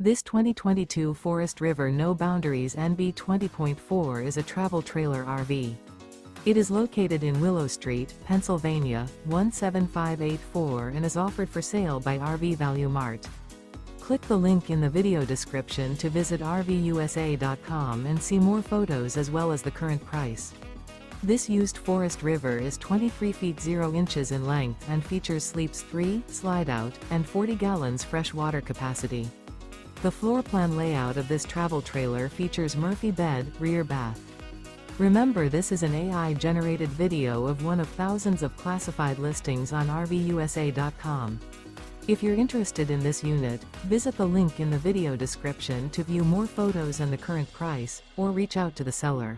This 2022 Forest River No Boundaries NB 20.4 is a travel trailer RV. It is located in Willow Street, Pennsylvania, 17584 and is offered for sale by RV Value Mart. Click the link in the video description to visit RVUSA.com and see more photos as well as the current price. This used Forest River is 23 feet 0 inches in length and features sleeps 3, slide-out, and 40 gallons fresh water capacity. The floor plan layout of this travel trailer features Murphy bed, rear bath. Remember, this is an AI-generated video of one of thousands of classified listings on RVUSA.com. If you're interested in this unit, visit the link in the video description to view more photos and the current price, or reach out to the seller.